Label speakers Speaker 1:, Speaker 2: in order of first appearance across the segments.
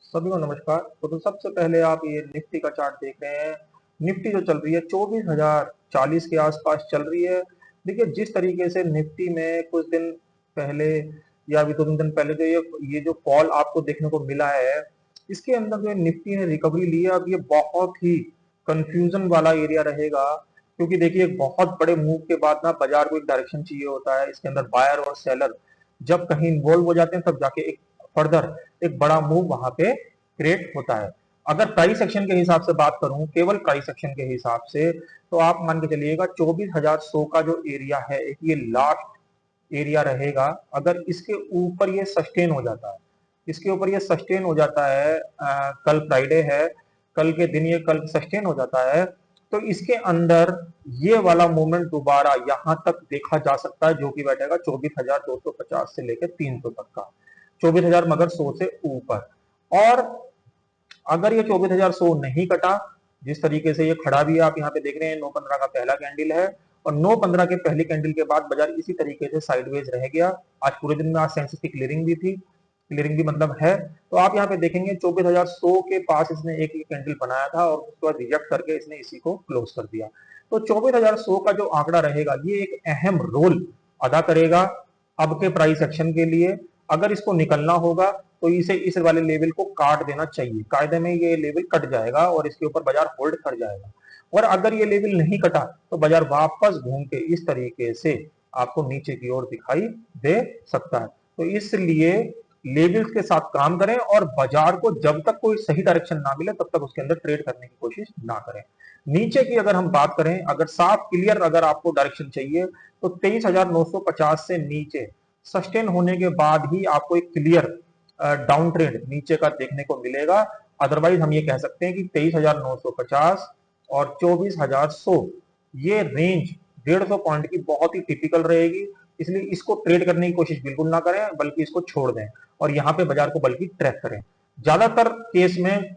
Speaker 1: सभी को नमस्कार। तो सबसे पहले आप ये निफ्टी का चार्ट देख रहे हैं। निफ्टी जो चल रही है 24,040 के आसपास चल रही है। देखिए जिस तरीके से निफ्टी में कुछ दिन पहले या अभी 2 दिन पहले जो ये जो फॉल आपको देखने को मिला है, इसके अंदर जो निफ्टी ने रिकवरी ली है, अब ये बहुत ही कंफ्यूजन वाला एरिया रहेगा। क्योंकि देखिए एक बहुत बड़े मूव के बाद ना बाजार को एक डायरेक्शन चाहिए होता है। इसके अंदर बायर और सेलर जब कहीं इन्वॉल्व हो जाते हैं तब जाके एक फर्दर एक बड़ा मूव वहां पे क्रिएट होता है। अगर प्राइस एक्शन के हिसाब से बात करूं, केवल प्राइस एक्शन के हिसाब से, तो आप मान के चलिएगा 24,100 का जो एरिया है ये लास्ट एरिया रहेगा। अगर इसके ऊपर ये सस्टेन हो जाता है, इसके ऊपर ये सस्टेन हो जाता है, कल फ्राइडे है, कल के दिन ये कल सस्टेन हो जाता है, तो इसके अंदर ये वाला मूवमेंट दोबारा यहां तक देखा जा सकता है, जो कि बैठेगा 24,250 से लेकर 300 तक का। 24,000 मगर 100 से ऊपर। और अगर ये 24,100 नहीं कटा, जिस तरीके से ये खड़ा भी है, आप यहाँ पे देख रहे हैं 9:15 का पहला कैंडल है, और 9:15 के पहली कैंडल के बाद बाजार इसी तरीके से साइडवेज रह गया। आज पूरे दिन में आज सेंसेक्स की क्लियरिंग भी थी, क्लियरिंग भी मतलब है। तो आप यहाँ पे देखेंगे 24,100 के पास इसने एक कैंडल बनाया था और उसके बाद रिजेक्ट करके इसने इसी को क्लोज कर दिया। तो 24,100 का जो आंकड़ा रहेगा ये एक अहम रोल अदा करेगा अब के प्राइस एक्शन के लिए। अगर इसको निकलना होगा तो इसे इस वाले लेवल को काट देना चाहिए। कायदे में ये लेवल कट जाएगा और इसके ऊपर बाजार होल्ड कर जाएगा। और अगर ये लेवल नहीं कटा तो बाजार वापस घूम के इस तरीके से आपको नीचे की ओर दिखाई दे सकता है। तो इसलिए लेवल्स के साथ काम करें और बाजार को जब तक कोई सही डायरेक्शन ना मिले तब तक उसके अंदर ट्रेड करने की कोशिश ना करें। नीचे की अगर हम बात करें, अगर साफ क्लियर अगर आपको डायरेक्शन चाहिए तो 23,950 से नीचे सस्टेन होने के बाद ही आपको एक क्लियर डाउन ट्रेंड नीचे का देखने को मिलेगा। अदरवाइज हम ये कह सकते हैं कि 23,950 और 24,100 ये रेंज 150 पॉइंट की बहुत ही टिपिकल रहेगी। इसलिए इसको ट्रेड करने की कोशिश बिल्कुल ना करें, बल्कि इसको छोड़ दें और यहाँ पे बाजार को बल्कि ट्रैक करें। ज्यादातर केस में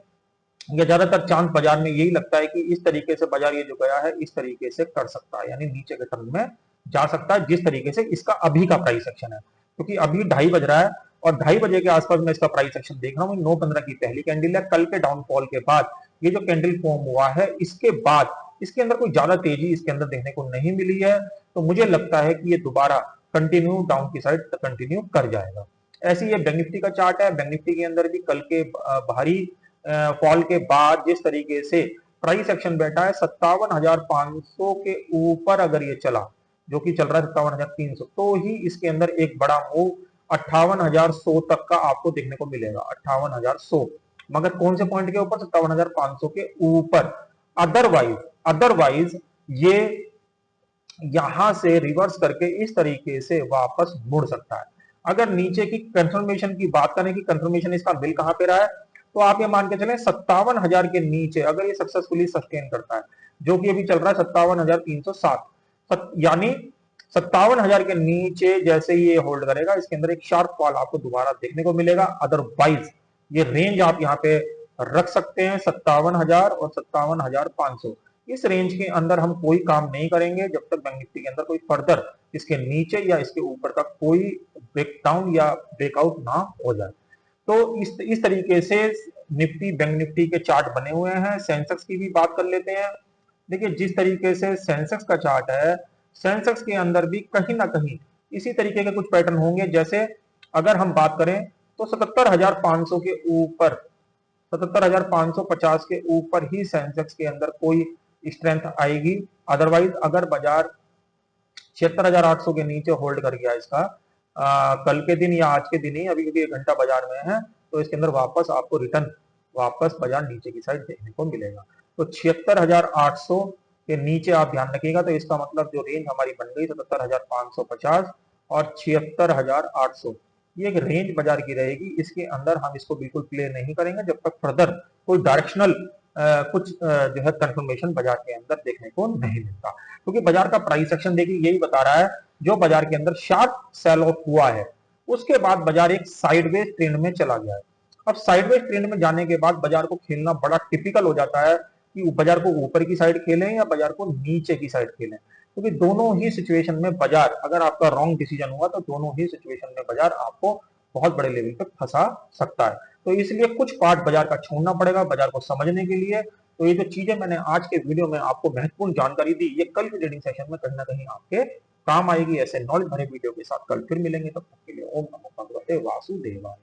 Speaker 1: या ज्यादातर चांस बाजार में यही लगता है कि इस तरीके से बाजार ये जो गया है इस तरीके से कर सकता है, यानी नीचे के टर्न में जा सकता है, जिस तरीके से इसका अभी का प्राइस एक्शन है। क्योंकि अभी 2:30 बज रहा है और 2:30 बजे के आसपास मैं इसका प्राइस एक्शन देख रहा हूँ। 9:15 की पहली कैंडल है, कल के डाउनफॉल के बाद ये जो कैंडल फॉर्म हुआ है इसके बाद इसके अंदर कोई ज्यादा तेजी इसके अंदर देखने को नहीं मिली है। तो मुझे लगता है कि ये दोबारा कंटिन्यू डाउन की साइड कंटिन्यू कर जाएगा। ऐसे ये बैंक निफ्टी का चार्ट है। बैंक निफ्टी के अंदर भी कल के भारी फॉल के बाद जिस तरीके से प्राइस एक्शन बैठा है 57,500 के ऊपर अगर ये चला, जो कि चल रहा है 57,300, तो ही इसके अंदर एक बड़ा मूव 58,100 तक का आपको देखने को मिलेगा। 58,100 मगर कौन से पॉइंट के ऊपर? 57,500 के ऊपर। अदरवाइज अदरवाइज ये यहां से रिवर्स करके इस तरीके से वापस मुड़ सकता है। अगर नीचे की कंफर्मेशन की बात करें कि कंफर्मेशन इसका मिल कहां पे रहा है, तो आप ये मान के चलें 57,000 के नीचे अगर ये सक्सेसफुली सस्टेन करता है, जो कि अभी चल रहा है 57,307, यानी 57,000 के नीचे जैसे ये होल्ड करेगा इसके अंदर एक शार्प फॉल आपको दोबारा देखने को मिलेगा। अदरवाइज ये रेंज आप यहाँ पे रख सकते हैं 57,000 और 57,500। इस रेंज के अंदर हम कोई काम नहीं करेंगे जब तक बैंक निफ्टी के अंदर कोई फर्दर इसके नीचे या इसके ऊपर का कोई ब्रेकडाउन या ब्रेकआउट ना हो जाए। तो इस तरीके से निफ्टी बैंक निफ्टी के चार्ट बने हुए हैं। सेंसेक्स की भी बात कर लेते हैं। देखिए जिस तरीके से सेंसेक्स का चार्ट है, सेंसेक्स के अंदर भी कहीं ना कहीं इसी तरीके के कुछ पैटर्न होंगे। जैसे अगर हम बात करें तो 77,500 के ऊपर, 77,550 के ऊपर ही सेंसेक्स के अंदर कोई स्ट्रेंथ आएगी। अदरवाइज अगर बाजार 76,800 के नीचे होल्ड कर गया इसका कल के दिन या आज के दिन ही, अभी क्योंकि 1 घंटा बाजार में है, तो इसके अंदर वापस आपको रिटर्न वापस बाजार नीचे की साइड देखने को मिलेगा। तो 76,800 के नीचे आप ध्यान रखिएगा। तो इसका मतलब जो रेंज हमारी बन गई 77,550 और 76,800, ये एक रेंज बाजार की रहेगी। इसके अंदर हम इसको बिल्कुल प्ले नहीं करेंगे जब तक फर्दर कोई डायरेक्शनल कुछ जो है कंफर्मेशन बाजार के अंदर देखने को नहीं मिलता। क्योंकि बाजार का प्राइस एक्शन देखिए यही बता रहा है, जो बाजार के अंदर शार्प सेल ऑफ हुआ है उसके बाद बाजार एक साइडवेज ट्रेंड में चला गया है। अब साइडवेज ट्रेंड में जाने के बाद बाजार को खेलना बड़ा टिपिकल हो जाता है कि बाजार को ऊपर की साइड खेलें या बाजार को नीचे की साइड खेलें। क्योंकि दोनों ही सिचुएशन में बाजार, अगर आपका रॉन्ग डिसीजन हुआ तो दोनों ही सिचुएशन में बाजार आपको बहुत बड़े लेवल पे फंसा सकता है। तो इसलिए कुछ पार्ट बाजार का छोड़ना पड़ेगा बाजार को समझने के लिए। तो ये जो चीजें मैंने आज के वीडियो में आपको महत्वपूर्ण जानकारी दी, ये कल के ट्रेडिंग सेशन में कहीं ना कहीं आपके काम आएगी। ऐसे नॉलेज भरे वीडियो के साथ कल फिर मिलेंगे, तब तक के लिए ओम नमो भगवते वासुदेवाय।